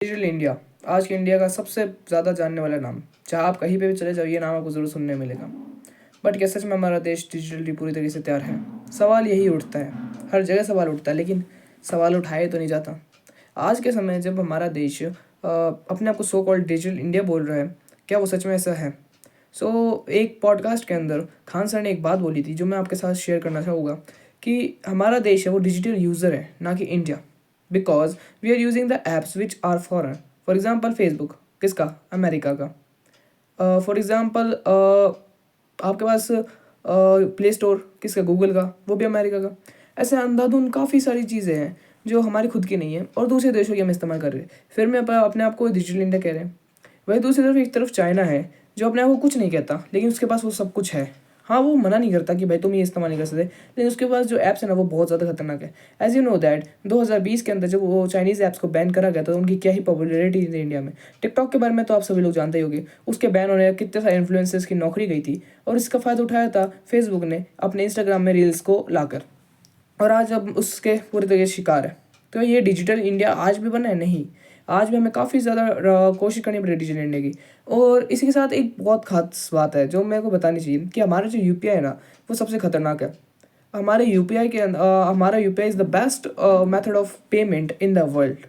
Digital India आज के India का सबसे ज़्यादा जानने वाला नाम। जहाँ आप कहीं पे भी चले जाओ ये नाम आपको ज़रूर सुनने मिलेगा। बट क्या सच में हमारा देश डिजिटली पूरी तरीके से तैयार है? सवाल यही उठता है, हर जगह सवाल उठता है, लेकिन सवाल उठाए तो नहीं जाता। आज के समय जब हमारा देश अपने आप को सो कॉल्ड डिजिटल इंडिया बोल रहा है, क्या वो सच में ऐसा है? एक पॉडकास्ट के अंदर खान सर ने एक बात बोली थी जो मैं आपके साथ शेयर करना चाहूँगा कि हमारा देश है वो डिजिटल यूज़र है, ना कि India. Because we are using the apps which are foreign. For example Facebook किसका? अमेरिका का। फॉर एग्जाम्पल आपके पास प्ले स्टोर किसका? गूगल का, वो भी अमेरिका का। ऐसे अंधाधुंध काफ़ी सारी चीज़ें हैं जो हमारी खुद की नहीं है और दूसरे देशों की हम इस्तेमाल कर रहे हैं। फिर मैं अपने आप को डिजिटल इंडिया कह रहे हैं। वही दूसरी तरफ एक तरफ चाइना है जो अपने आप को कुछ नहीं कहता, लेकिन उसके पास वो सब कुछ है। हाँ, वो मना नहीं करता कि भाई तुम ये इस्तेमाल नहीं कर सकते, लेकिन उसके पास जो ऐप्स है ना वो बहुत ज़्यादा खतरनाक है। एज यू नो दैट 2020 के अंदर जब वो चाइनीज़ ऐप्स को बैन करा गया तो उनकी क्या ही पॉपुलैरिटी थी इंडिया में। टिकटॉक के बारे में तो आप सभी लोग जानते ही होंगे। उसके बैन होने कितने सारे इन्फ्लुएंसर्स की नौकरी गई थी और इसका फ़ायदा उठाया था फेसबुक ने अपने इंस्टाग्राम में रील्स को लाकर, और आज अब उसके पूरी तरीके से शिकार है। तो ये डिजिटल इंडिया आज भी बना है? नहीं, आज भी हमें काफ़ी ज़्यादा कोशिश करनी पड़ेगी डिजिटल इंडिया की। और इसी के साथ एक बहुत खास बात है जो मेरे को बतानी चाहिए कि हमारा जो यूपीआई है ना वो सबसे खतरनाक है। हमारा UPI is the best method of payment in the world.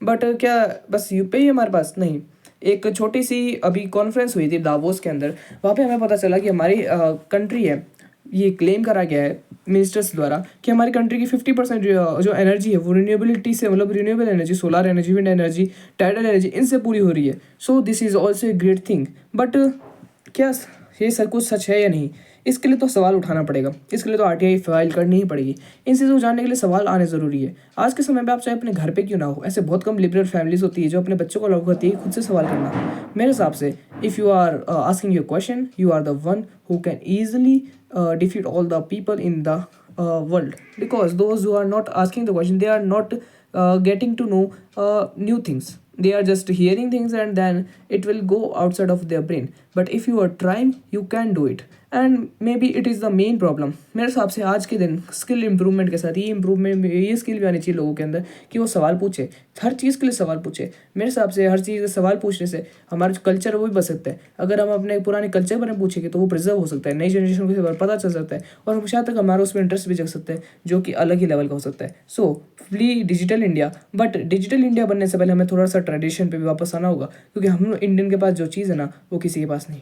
But क्या बस यूपीआई है हमारे पास? नहीं। एक छोटी सी अभी कॉन्फ्रेंस हुई थी दावोस के अंदर, वहाँ पे हमें पता चला कि हमारी कंट्री है, ये क्लेम करा गया है मिनिस्टर्स द्वारा कि हमारी कंट्री की 50% जो एनर्जी है वो रिन्यूएबिलिटी से, मतलब renewable energy, solar energy, wind energy, tidal energy, इनसे पूरी हो रही है। So this is also a great thing. But क्या ये सब कुछ सच है या नहीं, इसके लिए तो सवाल उठाना पड़ेगा, इसके लिए तो आरटीआई फाइल करनी ही पड़ेगी। इन चीज़ों को जानने के लिए सवाल आने ज़रूरी है। आज के समय पे आप चाहे अपने घर पे क्यों ना हो, ऐसे बहुत कम लिबरल फैमिलीज होती है जो अपने बच्चों को अलाउ करती है खुद से सवाल करना। मेरे हिसाब से if you are asking your question, you are the one who can easily defeat all the people in the world, because those who are not asking the question, they are not getting to know new things. They are just hearing things and then it will go outside of their brain. But if you are trying, you can do it. And may be it is the main problem. मेरे हिसाब से आज के दिन skill improvement के साथ ये skill भी आनी चाहिए लोगों के अंदर कि वो सवाल पूछे, हर चीज़ के लिए सवाल पूछे। मेरे हिसाब से हर चीज़ के सवाल पूछने से हमारा जो कल्चर है वो भी बच सकता है। अगर हम अपने पुराने कल्चर के बारे में पूछेंगे तो वो प्रिजर्व हो सकता है, नई जनरेशन को इसके बारे में पता चल सकता है और हम शायद तक हमारा उसमें इंटरेस्ट भी जग सकता है जो कि अलग ही लेवल का हो सकता है। So flee digital India, but digital India बनने से पहले हमें थोड़ा सा ट्रेडिशन पे भी वापस आना होगा, क्योंकि हम इंडियन के पास जो चीज़ है ना वो किसी के पास नहीं।